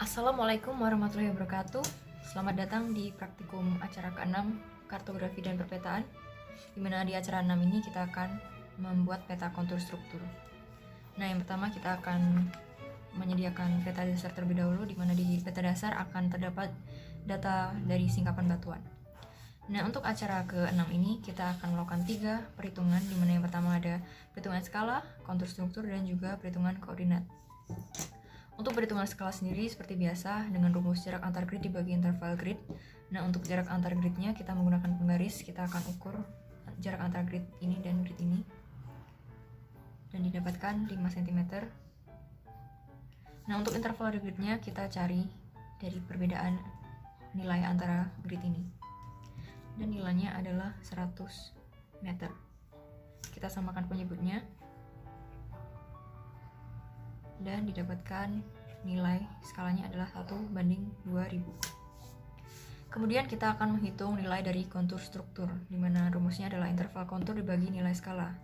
Assalamualaikum warahmatullahi wabarakatuh. Selamat datang di praktikum acara ke-6 Kartografi dan Perpetaan, di mana di acara 6 ini kita akan membuat peta kontur struktur. Nah, yang pertama kita akan menyediakan peta dasar terlebih dahulu, di mana di peta dasar akan terdapat data dari singkapan batuan. Nah, untuk acara ke-6 ini kita akan melakukan 3 perhitungan, di mana yang pertama ada perhitungan skala, kontur struktur, dan juga perhitungan koordinat. Untuk perhitungan skala sendiri seperti biasa dengan rumus jarak antar grid dibagi interval grid. Nah, untuk jarak antar gridnya kita menggunakan penggaris, kita akan ukur jarak antar grid ini dan grid ini, dan didapatkan 5 cm. Nah, untuk interval gridnya kita cari dari perbedaan nilai antara grid ini, dan nilainya adalah 100 meter. Kita samakan penyebutnya dan didapatkan nilai skalanya adalah 1:2000. Kemudian kita akan menghitung nilai dari kontur struktur, di mana rumusnya adalah interval kontur dibagi nilai skala.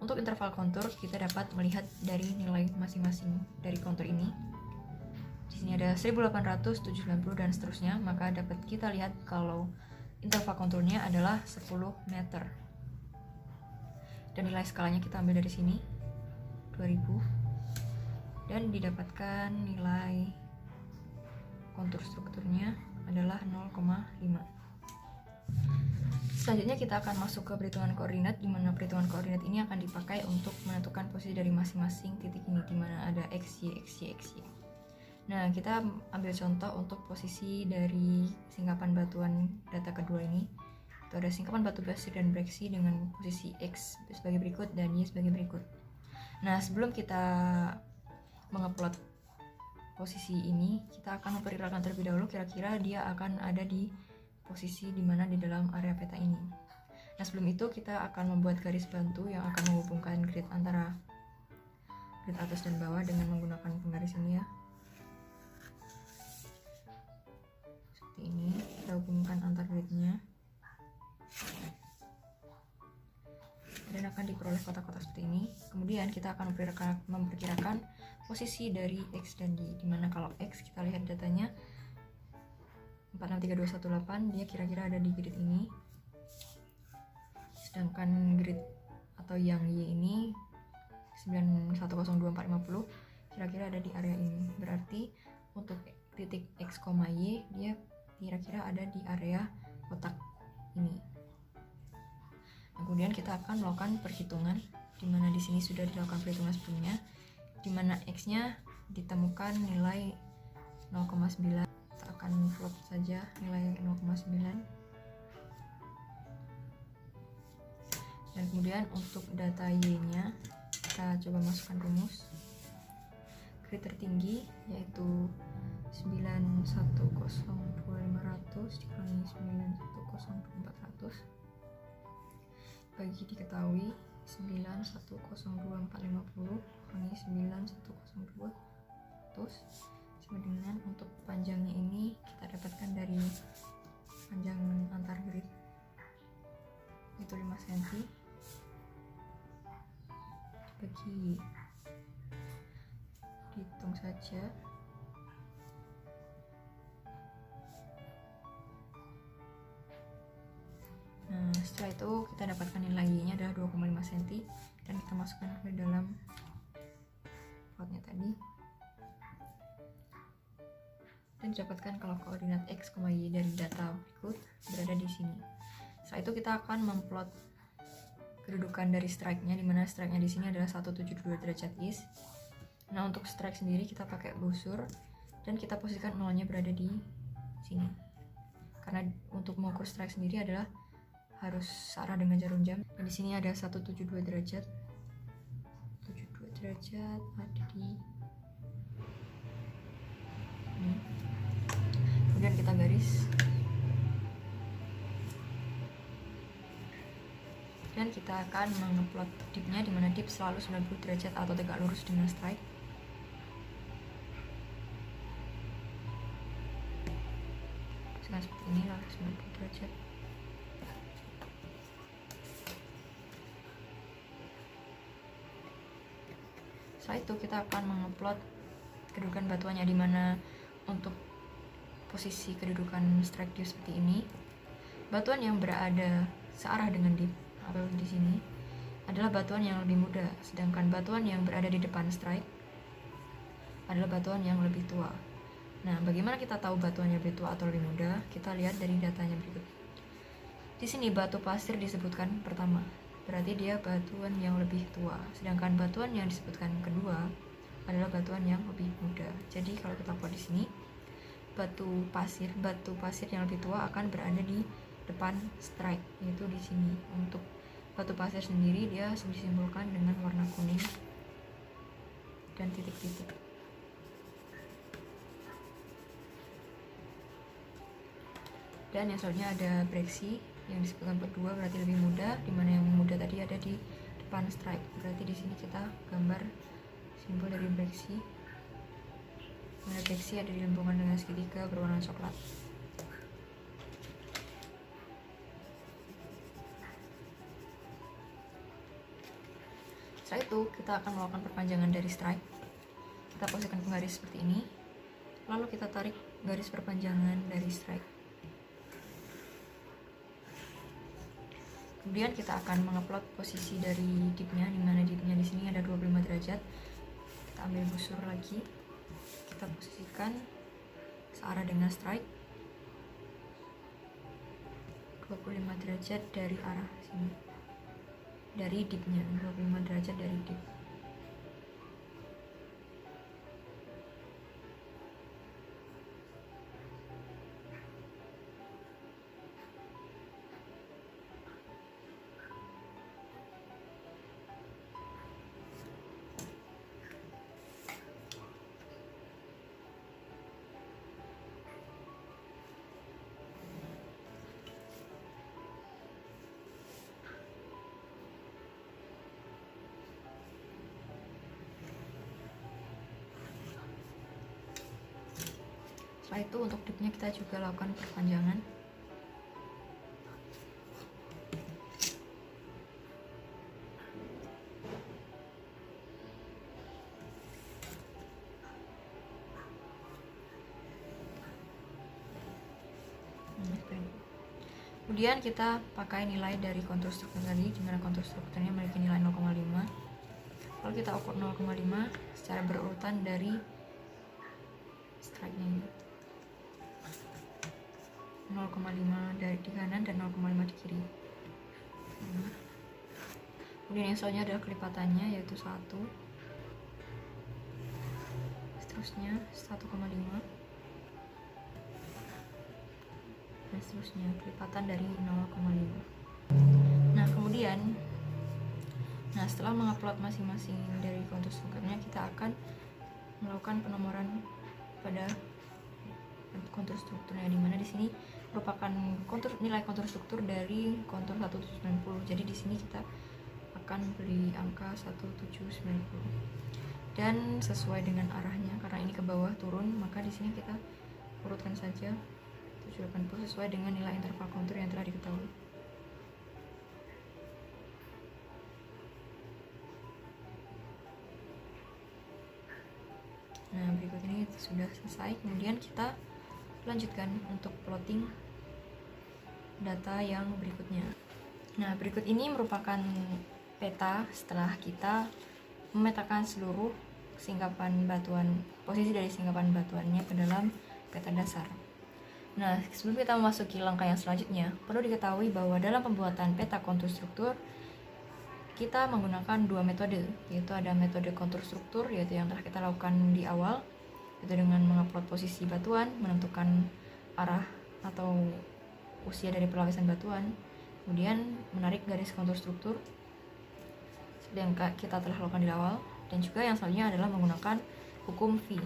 Untuk interval kontur kita dapat melihat dari nilai masing-masing dari kontur ini. Di sini ada 1800, 790 dan seterusnya, maka dapat kita lihat kalau interval konturnya adalah 10 meter. Dan nilai skalanya kita ambil dari sini, 2000. Dan didapatkan nilai kontur strukturnya adalah 0,5. Selanjutnya kita akan masuk ke perhitungan koordinat, di mana perhitungan koordinat ini akan dipakai untuk menentukan posisi dari masing-masing titik ini, di mana ada x, y, x, y, x, y. Nah, kita ambil contoh untuk posisi dari singkapan batuan data kedua ini. Itu ada singkapan batu basir dan breksi dengan posisi x sebagai berikut dan y sebagai berikut. Nah, sebelum kita mengupload posisi ini, kita akan memperkirakan terlebih dahulu kira-kira dia akan ada di posisi dimana di dalam area peta ini. Nah, sebelum itu kita akan membuat garis bantu yang akan menghubungkan grid antara grid atas dan bawah dengan menggunakan penggaris ini ya. Seperti ini, kita hubungkan antar gridnya dan akan diperoleh kotak-kotak seperti ini. Kemudian kita akan memperkirakan posisi dari x dan y, dimana kalau x kita lihat datanya 463218, dia kira-kira ada di grid ini, sedangkan grid atau yang y ini 9102450 kira-kira ada di area ini. Berarti untuk titik x, y dia kira-kira ada di area kotak ini. Kemudian kita akan melakukan perhitungan, di mana di sini sudah dilakukan perhitungan sebelumnya, di mana x-nya ditemukan nilai 0,9. Kita akan plot saja nilai 0,9. Dan kemudian untuk data y-nya kita coba masukkan rumus. Grid tertinggi yaitu 9102500 dikurangi 9102400 bagi diketahui 9102450 kurangi 9102400 sama dengan untuk panjangnya ini kita dapatkan dari panjang antar grid itu 5 cm bagi dihitung saja. Nah, setelah itu kita dapatkan nilai y-nya adalah 2,5 cm dan kita masukkan ke dalam plotnya tadi, dan didapatkan kalau koordinat x, y dari data berikut berada di sini. Setelah itu kita akan memplot kedudukan dari strike-nya, dimana strike-nya di sini adalah 172 derajat east. Nah, untuk strike sendiri kita pakai busur dan kita posisikan nolnya berada di sini, karena untuk mengukur strike sendiri adalah harus searah dengan jarum jam. Dan di sini ada 172 derajat. 72 derajat ada di ini. Kemudian kita garis. Dan kita akan mengeplot dipnya, dimana dip selalu 90 derajat atau tegak lurus dengan strike. Seperti ini lalu 90 derajat. Setelah itu kita akan mengupload kedudukan batuannya, di mana untuk posisi kedudukan strike dip seperti ini, batuan yang berada searah dengan dip atau di sini adalah batuan yang lebih muda, sedangkan batuan yang berada di depan strike adalah batuan yang lebih tua. Nah, bagaimana kita tahu batuannya lebih tua atau lebih muda? Kita lihat dari datanya berikut. Di sini batu pasir disebutkan pertama, berarti dia batuan yang lebih tua, sedangkan batuan yang disebutkan kedua adalah batuan yang lebih muda. Jadi kalau kita buat di sini, batu pasir yang lebih tua akan berada di depan strike, yaitu di sini. Untuk batu pasir sendiri dia disimbolkan dengan warna kuning dan titik-titik. Dan yang selanjutnya ada breksi yang disebutkan berdua, berarti lebih muda, dimana yang muda tadi ada di depan strike. Berarti di sini kita gambar simbol dari breksi. Mana breksi ada di lengkungan dengan segitiga berwarna coklat. Setelah itu kita akan melakukan perpanjangan dari strike. Kita posisikan penggaris seperti ini, lalu kita tarik garis perpanjangan dari strike. Kemudian kita akan mengeplot posisi dari dipnya, dimana dipnya di sini ada 25 derajat. Kita ambil busur lagi, kita posisikan searah dengan strike 25 derajat dari arah sini, dari dipnya, 25 derajat dari dip. Setelah itu untuk dipnya kita juga lakukan perpanjangan. Kemudian kita pakai nilai dari kontur struktur tadi, di mana kontur strukturnya memiliki nilai 0,5. Lalu kita ukur 0,5 secara berurutan dari strike-nya ini. 0,5 dari di kanan dan 0,5 di kiri. Kemudian yang selanjutnya adalah kelipatannya, yaitu 1. Seterusnya 1,5. Dan seterusnya kelipatan dari 0,5. Nah, kemudian setelah mengupload masing-masing dari kontur strukturnya, kita akan melakukan penomoran pada kontur strukturnya, dimana di sini merupakan nilai kontur struktur dari kontur 1790. Jadi di sini kita akan beri angka 1790 dan sesuai dengan arahnya, karena ini ke bawah turun, maka di sini kita urutkan saja 780 sesuai dengan nilai interval kontur yang telah diketahui. Nah, berikut ini sudah selesai. Kemudian kita lanjutkan untuk plotting data yang berikutnya. Nah, berikut ini merupakan peta setelah kita memetakan seluruh singkapan batuan, posisi dari singkapan batuannya ke dalam peta dasar. Nah, sebelum kita memasuki langkah yang selanjutnya, perlu diketahui bahwa dalam pembuatan peta kontur struktur kita menggunakan dua metode, yaitu ada metode kontur struktur, yaitu yang telah kita lakukan di awal, yaitu dengan mengupload posisi batuan, menentukan arah atau usia dari pelapisan batuan, kemudian menarik garis kontur struktur yang kita telah lakukan di awal, dan juga yang selanjutnya adalah menggunakan hukum V.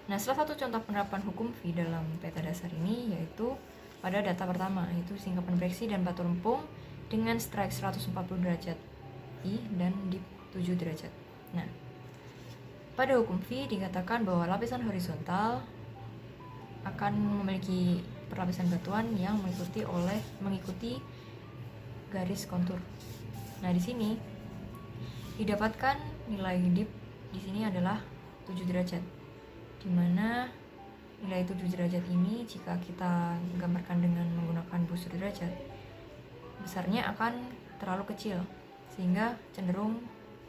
Nah, salah satu contoh penerapan hukum V dalam peta dasar ini yaitu pada data pertama, yaitu singkapan breksi dan batu lempung dengan strike 140 derajat I dan dip 7 derajat. Nah, pada hukum V dikatakan bahwa lapisan horizontal akan memiliki perlapisan batuan yang mengikuti garis kontur. Nah, di sini didapatkan nilai dip di sini adalah 7 derajat, di mana nilai 7 derajat ini jika kita gambarkan dengan menggunakan busur derajat, besarnya akan terlalu kecil sehingga cenderung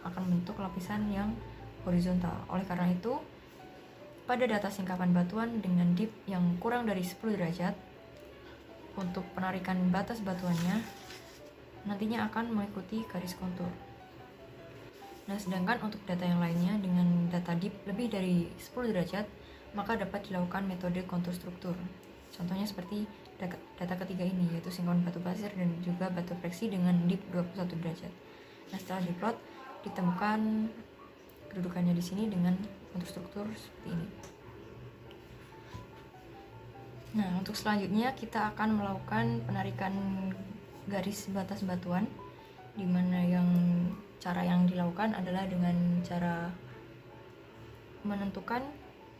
akan membentuk lapisan yang horizontal. Oleh karena itu, pada data singkapan batuan dengan dip yang kurang dari 10 derajat, untuk penarikan batas batuannya nantinya akan mengikuti garis kontur. Nah, sedangkan untuk data yang lainnya dengan data dip lebih dari 10 derajat, maka dapat dilakukan metode kontur struktur. Contohnya seperti data ketiga ini, yaitu singkapan batu pasir dan juga batu freksi dengan dip 21 derajat. Nah, setelah diplot, ditemukan kedudukannya di sini dengan kontur struktur seperti ini. Nah, untuk selanjutnya kita akan melakukan penarikan garis batas batuan, di mana cara yang dilakukan adalah dengan cara menentukan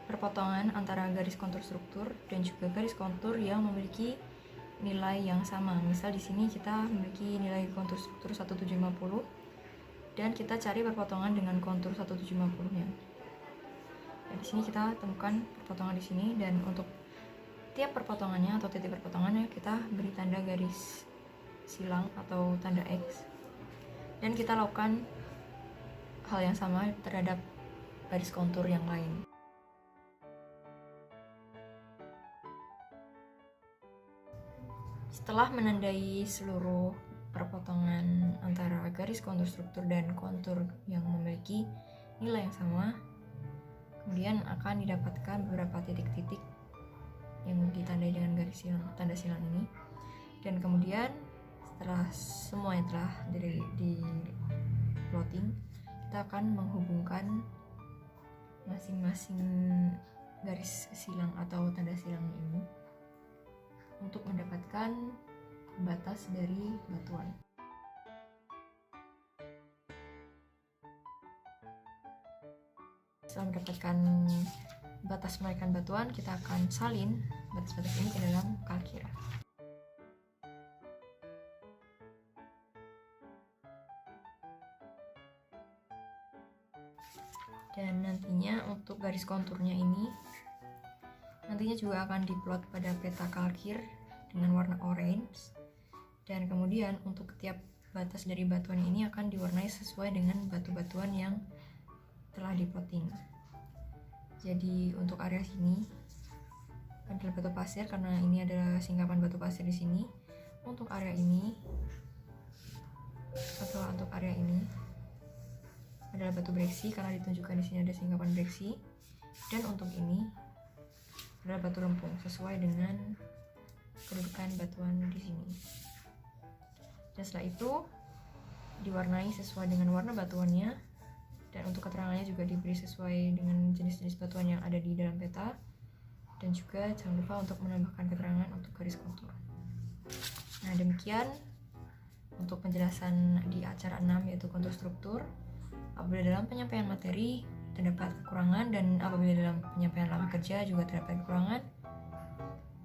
perpotongan antara garis kontur struktur dan juga garis kontur yang memiliki nilai yang sama. Misal di sini kita memiliki nilai kontur struktur 1750 dan kita cari perpotongan dengan kontur 1750-nya. Nah, di sini kita temukan perpotongan di sini, dan untuk tiap perpotongannya atau titik perpotongannya kita beri tanda garis silang atau tanda X, dan kita lakukan hal yang sama terhadap garis kontur yang lain. Setelah menandai seluruh perpotongan antara garis kontur struktur dan kontur yang memiliki nilai yang sama, kemudian akan didapatkan beberapa titik-titik yang ditandai dengan garis silang, tanda silang ini. Dan kemudian setelah semuanya telah di plotting, kita akan menghubungkan masing-masing garis silang atau tanda silang ini untuk mendapatkan batas dari batuan. Setelah mendapatkan batas penarikan batuan, kita akan salin batas-batas ini ke dalam kalkir. Dan nantinya untuk garis konturnya ini nantinya juga akan diplot pada peta kalkir dengan warna orange, dan kemudian untuk setiap batas dari batuan ini akan diwarnai sesuai dengan batu-batuan yang telah diplotting. Jadi untuk area sini adalah batu pasir karena ini adalah singkapan batu pasir di sini. Untuk area ini atau untuk area ini adalah batu breksi karena ditunjukkan di sini ada singkapan breksi, dan untuk ini adalah batu lempung sesuai dengan kedudukan batuan di sini. Dan setelah itu diwarnai sesuai dengan warna batuannya, dan untuk keterangannya juga diberi sesuai dengan jenis-jenis batuan yang ada di dalam peta, dan juga jangan lupa untuk menambahkan keterangan untuk garis kontur. Nah, demikian untuk penjelasan di acara 6 yaitu kontur struktur. Apabila dalam penyampaian materi terdapat kekurangan dan apabila dalam penyampaian laporan kerja juga terdapat kekurangan,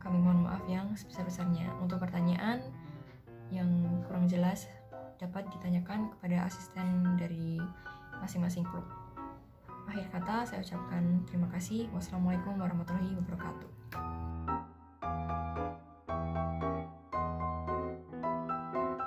kami mohon maaf yang sebesar-besarnya. Untuk pertanyaan yang kurang jelas dapat ditanyakan kepada asisten dari masing-masing klub. Akhir kata saya ucapkan terima kasih. Wassalamualaikum warahmatullahi wabarakatuh.